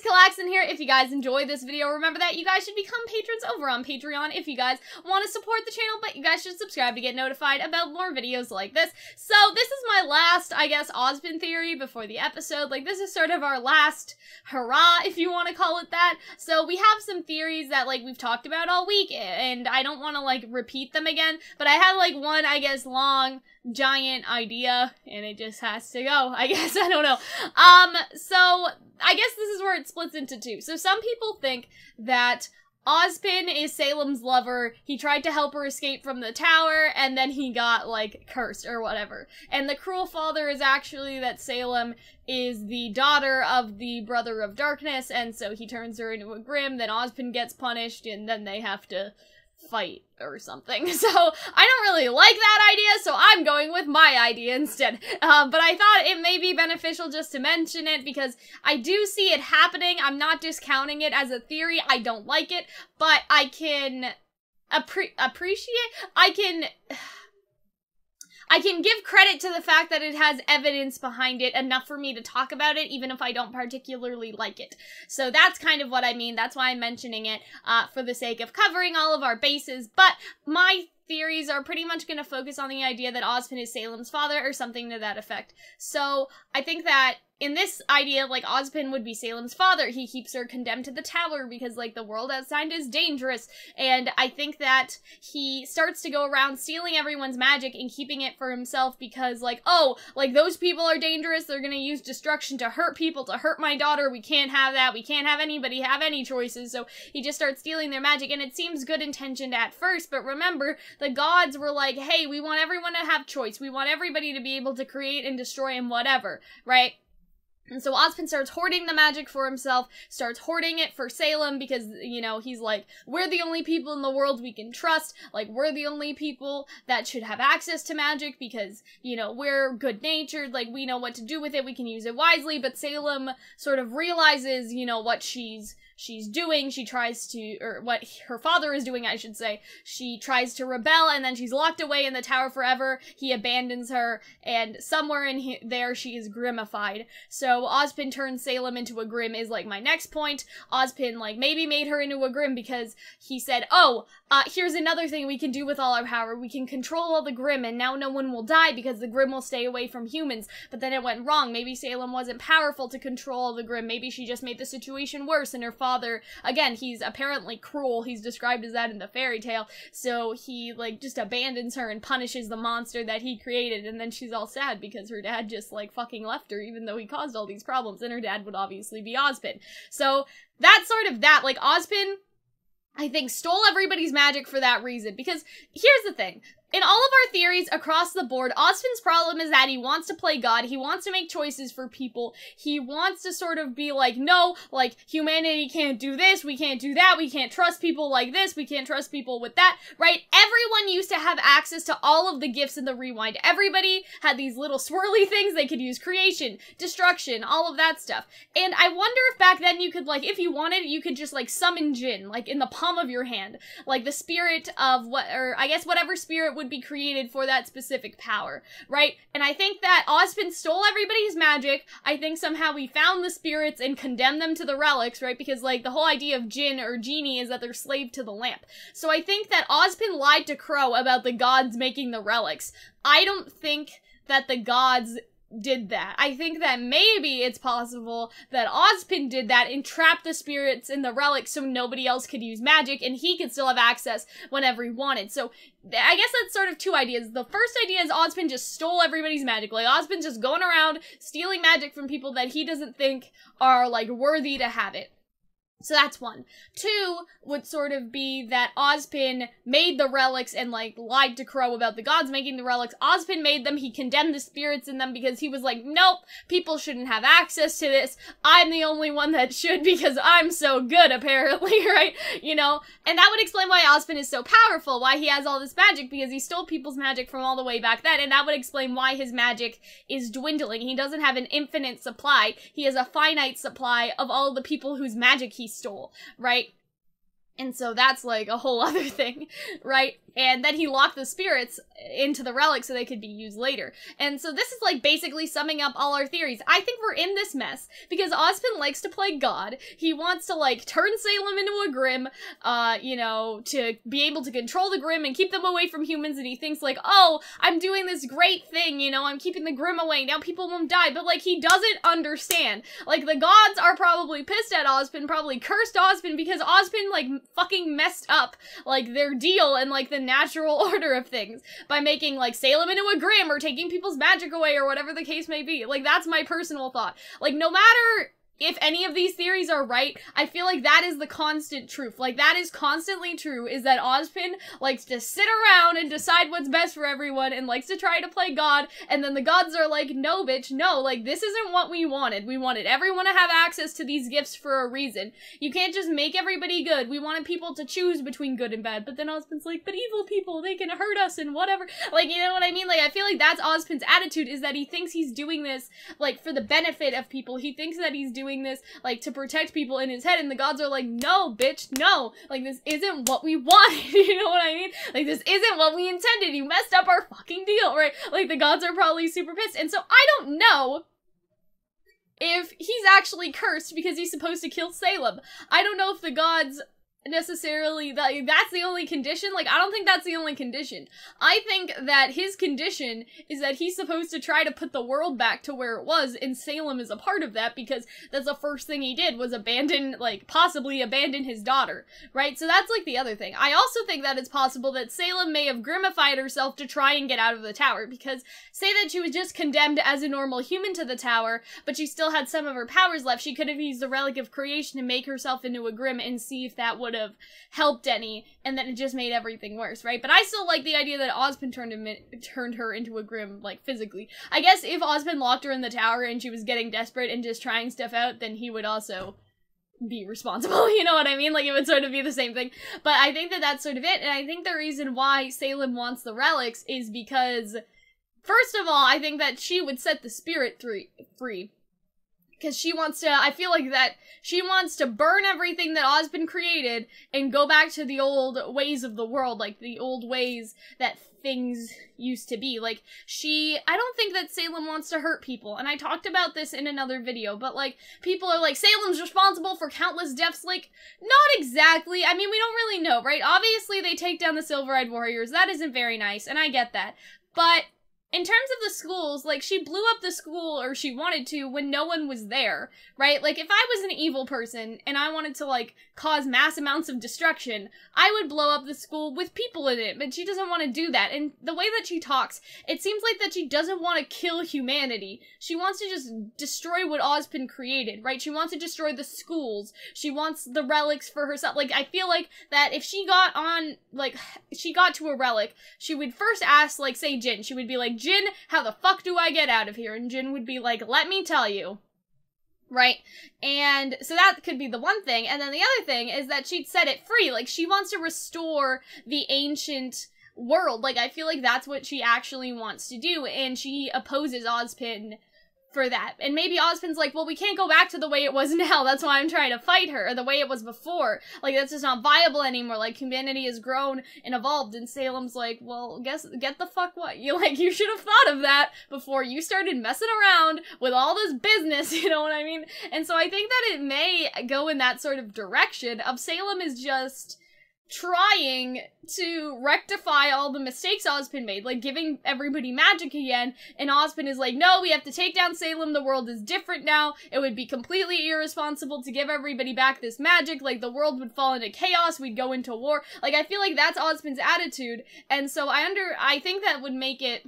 guys, Calxiyn here. If you guys enjoyed this video, remember that you guys should become patrons over on Patreon if you guys want to support the channel, but you guys should subscribe to get notified about more videos like this. So this is my last, I guess, Ozpin theory before the episode. Like, this is sort of our last hurrah, if you want to call it that. So we have some theories that, like, we've talked about all week, and I don't want to, like, repeat them again, but I had, like, one, I guess, long, giant idea, and it just has to go, I guess. I don't know. So I guess this is where it splits into two. So some people think that Ozpin is Salem's lover. He tried to help her escape from the tower, and then he got, like, cursed or whatever. And the cruel father is actually that Salem is the daughter of the Brother of Darkness, and so he turns her into a Grimm, then Ozpin gets punished, and then they have to fight or something. So I don't really like that idea, so I'm going with my idea instead. But I thought it may be beneficial just to mention it because I do see it happening. I'm not discounting it as a theory. I don't like it, but I can I can give credit to the fact that it has evidence behind it enough for me to talk about it, even if I don't particularly like it. So that's kind of what I mean. That's why I'm mentioning it, for the sake of covering all of our bases. But my theories are pretty much going to focus on the idea that Ozpin is Salem's father or something to that effect. So I think that in this idea, like, Ozpin would be Salem's father. He keeps her condemned to the tower because, like, the world outside is dangerous. And I think that he starts to go around stealing everyone's magic and keeping it for himself because, like, oh, like, those people are dangerous. They're gonna use destruction to hurt people, to hurt my daughter. We can't have that. We can't have anybody have any choices. So he just starts stealing their magic. And it seems good intentioned at first, but remember, the gods were like, hey, we want everyone to have choice. We want everybody to be able to create and destroy and whatever, right? And so Ozpin starts hoarding the magic for himself, starts hoarding it for Salem because, you know, he's like, we're the only people in the world we can trust, like, we're the only people that should have access to magic because, you know, we're good-natured, like, we know what to do with it, we can use it wisely, but Salem sort of realizes, you know, what she's doing. She tries to, or what her father is doing, I should say. She tries to rebel, and then she's locked away in the tower forever. He abandons her, and somewhere in there she is grimmified. So Ozpin turns Salem into a Grimm is, like, my next point. Ozpin, like, maybe made her into a Grimm because he said, oh, here's another thing we can do with all our power. We can control all the Grimm, and now no one will die because the Grimm will stay away from humans. But then it went wrong. Maybe Salem wasn't powerful to control all the Grimm. Maybe she just made the situation worse, and her father, again, he's apparently cruel. He's described as that in the fairy tale. So he, like, just abandons her and punishes the monster that he created, and then she's all sad because her dad just, like, fucking left her, even though he caused all these problems, and her dad would obviously be Ozpin. So that's sort of that. Like, Ozpin, I think, stole everybody's magic for that reason, because here's the thing. In all of our theories across the board, Ozpin's problem is that he wants to play God, he wants to make choices for people, he wants to sort of be like, no, like, humanity can't do this, we can't do that, we can't trust people like this, we can't trust people with that, right? Everyone used to have access to all of the gifts in the Rewind. Everybody had these little swirly things they could use, creation, destruction, all of that stuff. And I wonder if back then you could, like, if you wanted, you could just, like, summon Jinn, like, in the palm of your hand, like, the spirit of what, or I guess whatever spirit would be created for that specific power, right? And I think that Ozpin stole everybody's magic. I think somehow he found the spirits and condemned them to the relics, right? Because, like, the whole idea of Jinn or genie is that they're slave to the lamp. So I think that Ozpin lied to Crow about the gods making the relics. I don't think that the gods did that. I think that maybe it's possible that Ozpin did that and trapped the spirits in the relics so nobody else could use magic and he could still have access whenever he wanted. So I guess that's sort of two ideas. The first idea is Ozpin just stole everybody's magic. Like, Ozpin's just going around stealing magic from people that he doesn't think are, like, worthy to have it. So that's one. Two would sort of be that Ozpin made the relics and, like, lied to Crow about the gods making the relics. Ozpin made them, he condemned the spirits in them because he was like, nope, people shouldn't have access to this. I'm the only one that should because I'm so good, apparently, right? You know? And that would explain why Ozpin is so powerful, why he has all this magic, because he stole people's magic from all the way back then, and that would explain why his magic is dwindling. He doesn't have an infinite supply. He has a finite supply of all the people whose magic he stole, right? And so that's, like, a whole other thing, right? And then he locked the spirits into the relic so they could be used later. And so this is like basically summing up all our theories. I think we're in this mess because Ozpin likes to play God. He wants to like turn Salem into a Grimm, you know, to be able to control the Grimm and keep them away from humans. And he thinks like, oh, I'm doing this great thing, you know, I'm keeping the Grimm away. Now people won't die. But like, he doesn't understand. Like, the gods are probably pissed at Ozpin, probably cursed Ozpin because Ozpin like fucking messed up like their deal and like the natural order of things by making like Salem into a Grimm or taking people's magic away or whatever the case may be. Like, that's my personal thought. Like, no matter if any of these theories are right, I feel like that is the constant truth. Like, that is constantly true, is that Ozpin likes to sit around and decide what's best for everyone and likes to try to play God, and then the gods are like, no, bitch, no, like, this isn't what we wanted. We wanted everyone to have access to these gifts for a reason. You can't just make everybody good. We wanted people to choose between good and bad, but then Ozpin's like, but evil people, they can hurt us and whatever. Like, you know what I mean? Like, I feel like that's Ozpin's attitude, is that he thinks he's doing this, like, for the benefit of people. He thinks that he's doing this, like, to protect people in his head, and the gods are like, no, bitch, no, like, this isn't what we wanted, you know what I mean? Like, this isn't what we intended, you messed up our fucking deal, right? Like, the gods are probably super pissed, and so I don't know if he's actually cursed because he's supposed to kill Salem. I don't know if the gods necessarily, that's the only condition. Like, I don't think that's the only condition. I think that his condition is that he's supposed to try to put the world back to where it was, and Salem is a part of that because that's the first thing he did was abandon, like, possibly abandon his daughter, right? So that's, like, the other thing. I also think that it's possible that Salem may have grimmified herself to try and get out of the tower, because say that she was just condemned as a normal human to the tower, but she still had some of her powers left, she could have used the Relic of Creation to make herself into a Grimm and see if that would have helped any, and then it just made everything worse, right? But I still like the idea that Ozpin turned her into a Grimm, like, physically. I guess if Ozpin locked her in the tower and she was getting desperate and just trying stuff out, then he would also be responsible, you know what I mean? Like, it would sort of be the same thing. But I think that that's sort of it, and I think the reason why Salem wants the relics is because, first of all, I think that she would set the spirit free. Because she wants to, I feel like that she wants to burn everything that Ozpin created and go back to the old ways of the world, like the old ways that things used to be. Like, I don't think that Salem wants to hurt people, and I talked about this in another video, but like, people are like, Salem's responsible for countless deaths. Like, not exactly. I mean, we don't really know, right? Obviously, they take down the Silver-Eyed Warriors. That isn't very nice, and I get that. But in terms of the schools, like, she blew up the school, or she wanted to, when no one was there, right? Like, if I was an evil person, and I wanted to, like, cause mass amounts of destruction, I would blow up the school with people in it, but she doesn't want to do that, and the way that she talks, it seems like that she doesn't want to kill humanity. She wants to just destroy what Ozpin created, right? She wants to destroy the schools. She wants the relics for herself. Like, I feel like that if she got on, like, she got to a relic, she would first ask, like, say, Jin. She would be like, Jin, how the fuck do I get out of here? And Jin would be like, let me tell you. Right? And so that could be the one thing. And then the other thing is that she'd set it free. Like, she wants to restore the ancient world. Like, I feel like that's what she actually wants to do. And she opposes Ozpin for that. And maybe Ozpin's like, well, we can't go back to the way it was now. That's why I'm trying to fight her. Or the way it was before. Like, that's just not viable anymore. Like, humanity has grown and evolved. And Salem's like, well, get the fuck what? You should have thought of that before you started messing around with all this business, you know what I mean? And so I think that it may go in that sort of direction of Salem is just trying to rectify all the mistakes Ozpin made, like giving everybody magic again, and Ozpin is like, no, we have to take down Salem, the world is different now, it would be completely irresponsible to give everybody back this magic, like the world would fall into chaos, we'd go into war. Like, I feel like that's Ozpin's attitude, and so I think that would make it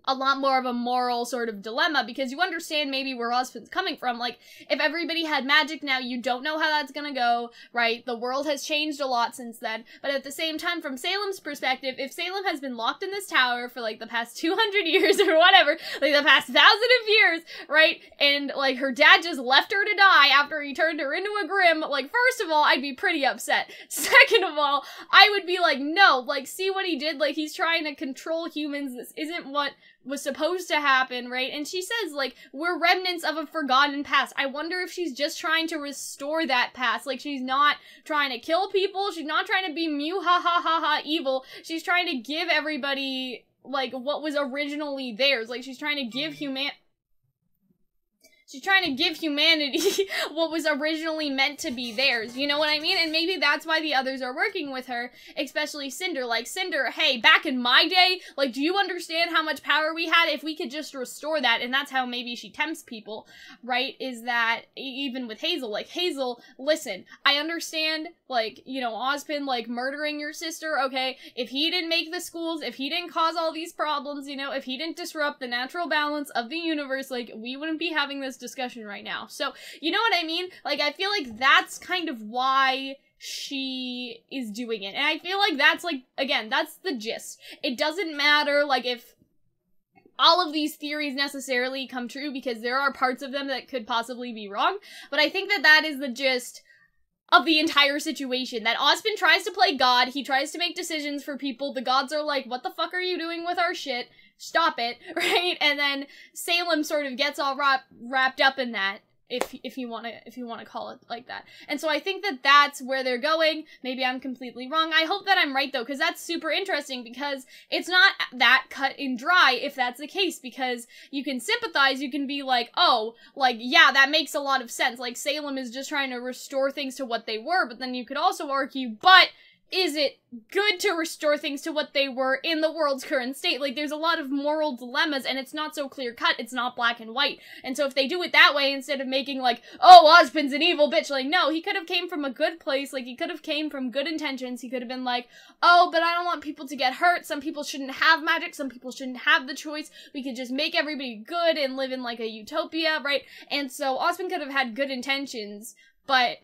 a lot more of a moral sort of dilemma, because you understand maybe where Ozpin's coming from. Like, if everybody had magic now, you don't know how that's gonna go, right? The world has changed a lot since then, but at the same time, from Salem's perspective, if Salem has been locked in this tower for, like, the past 200 years or whatever, like, the past 1,000 of years, right? And, like, her dad just left her to die after he turned her into a Grimm, like, first of all, I'd be pretty upset. Second of all, I would be like, no, like, see what he did? Like, he's trying to control humans. This isn't what was supposed to happen, right? And she says, like, we're remnants of a forgotten past. I wonder if she's just trying to restore that past. Like, she's not trying to kill people. She's not trying to be ha evil. She's trying to give everybody, like, what was originally theirs. Like, she's trying to give humanity what was originally meant to be theirs, you know what I mean? And maybe that's why the others are working with her, especially Cinder. Like, Cinder, hey, back in my day, like, do you understand how much power we had if we could just restore that? And that's how maybe she tempts people, right? Is that, even with Hazel, like, Hazel, listen, I understand, like, you know, Ozpin, like, murdering your sister, okay? If he didn't make the schools, if he didn't cause all these problems, you know, if he didn't disrupt the natural balance of the universe, like, we wouldn't be having this discussion right now. So, you know what I mean? Like, I feel like that's kind of why she is doing it. And I feel like that's, like, again, that's the gist. It doesn't matter, like, if all of these theories necessarily come true, because there are parts of them that could possibly be wrong, but I think that that is the gist of the entire situation, that Ozpin tries to play God, he tries to make decisions for people, the gods are like, what the fuck are you doing with our shit? Stop it, right? And then Salem sort of gets all wrapped up in that, if you want to call it like that. And so I think that that's where they're going. Maybe I'm completely wrong. I hope that I'm right, though, because that's super interesting, because it's not that cut and dry if that's the case, because you can sympathize, you can be like, oh, like, yeah, that makes a lot of sense. Like, Salem is just trying to restore things to what they were, but then you could also argue, but is it good to restore things to what they were in the world's current state? Like, there's a lot of moral dilemmas, and it's not so clear-cut, it's not black and white. And so if they do it that way, instead of making, like, oh, Ozpin's an evil bitch, like, no, he could have came from a good place, like, he could have came from good intentions, he could have been like, oh, but I don't want people to get hurt, some people shouldn't have magic, some people shouldn't have the choice, we could just make everybody good and live in, like, a utopia, right? And so Ozpin could have had good intentions, but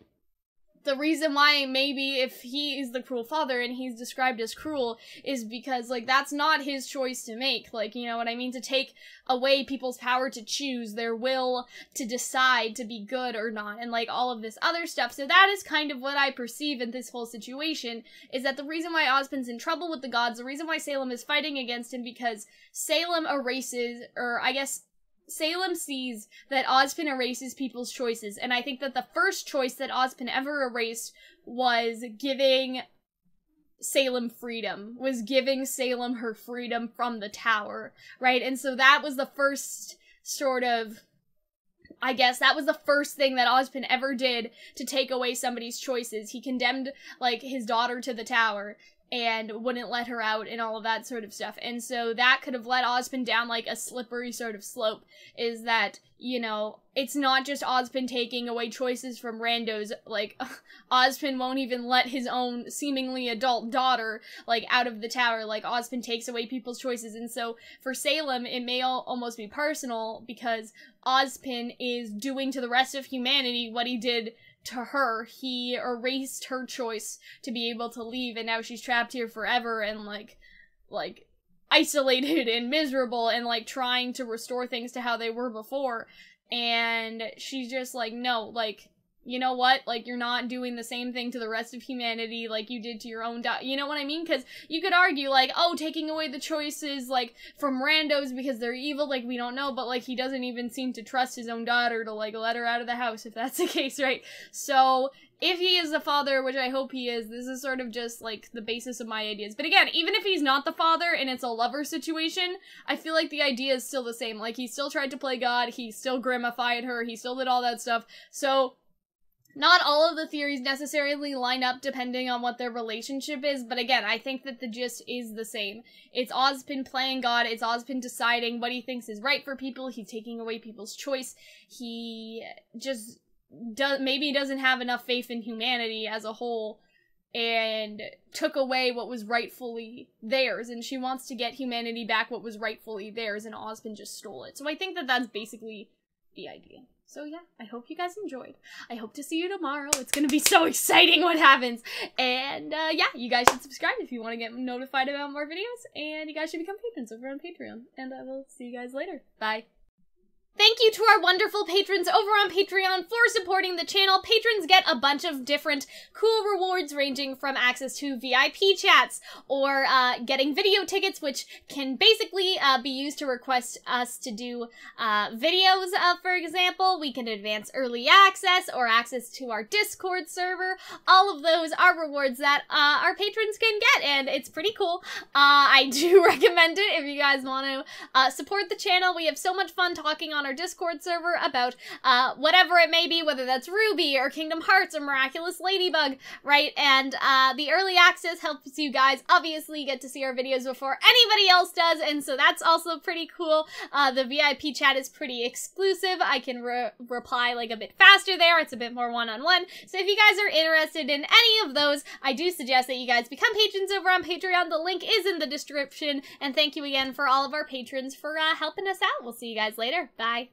the reason why maybe if he is the cruel father and he's described as cruel is because, like, that's not his choice to make. Like, you know what I mean? To take away people's power to choose, their will to decide to be good or not, and, like, all of this other stuff. So that is kind of what I perceive in this whole situation, is that the reason why Ozpin's in trouble with the gods, the reason why Salem is fighting against him, because Salem erases, or I guess Salem sees that Ozpin erases people's choices, and I think that the first choice that Ozpin ever erased was giving Salem freedom, was giving Salem her freedom from the tower, right? And so that was the first sort of, I guess, that was the first thing that Ozpin ever did to take away somebody's choices. He condemned, like, his daughter to the tower, and wouldn't let her out and all of that sort of stuff. And so that could have let Ozpin down, like, a slippery sort of slope, is that, you know, it's not just Ozpin taking away choices from randos. Like, Ozpin won't even let his own seemingly adult daughter, like, out of the tower. Like, Ozpin takes away people's choices. And so for Salem, it may almost be personal, because Ozpin is doing to the rest of humanity what he did to her. He erased her choice to be able to leave, and now she's trapped here forever and, like, isolated and miserable and, like, trying to restore things to how they were before. And she's just like, no, like, you know what? Like, you're not doing the same thing to the rest of humanity like you did to your own you know what I mean? Because you could argue, like, oh, taking away the choices, like, from randos because they're evil, like, we don't know, but, like, he doesn't even seem to trust his own daughter to, like, let her out of the house, if that's the case, right? So, if he is the father, which I hope he is, this is sort of just, like, the basis of my ideas. But again, even if he's not the father and it's a lover situation, I feel like the idea is still the same. Like, he still tried to play God, he still grimified her, he still did all that stuff, so not all of the theories necessarily line up depending on what their relationship is, but again, I think that the gist is the same. It's Ozpin playing God, it's Ozpin deciding what he thinks is right for people, he's taking away people's choice, he just maybe doesn't have enough faith in humanity as a whole, and took away what was rightfully theirs, and she wants to get humanity back what was rightfully theirs, and Ozpin just stole it. So I think that that's basically the idea. So yeah, I hope you guys enjoyed. I hope to see you tomorrow. It's gonna be so exciting what happens. And yeah, you guys should subscribe if you want to get notified about more videos. And you guys should become patrons over on Patreon. And I will see you guys later. Bye. Thank you to our wonderful patrons over on Patreon for supporting the channel. Patrons get a bunch of different cool rewards ranging from access to VIP chats or getting video tickets, which can basically be used to request us to do videos, for example. We can advance early access or access to our Discord server. All of those are rewards that our patrons can get, and it's pretty cool. I do recommend it if you guys want to support the channel. We have so much fun talking on our Discord server about whatever it may be, whether that's RWBY or Kingdom Hearts or Miraculous Ladybug, right? And the early access helps you guys obviously get to see our videos before anybody else does, and so that's also pretty cool. The VIP chat is pretty exclusive. I can reply like a bit faster there. It's a bit more one-on-one. So if you guys are interested in any of those, I do suggest that you guys become patrons over on Patreon. The link is in the description, and thank you again for all of our patrons for helping us out. We'll see you guys later. Bye.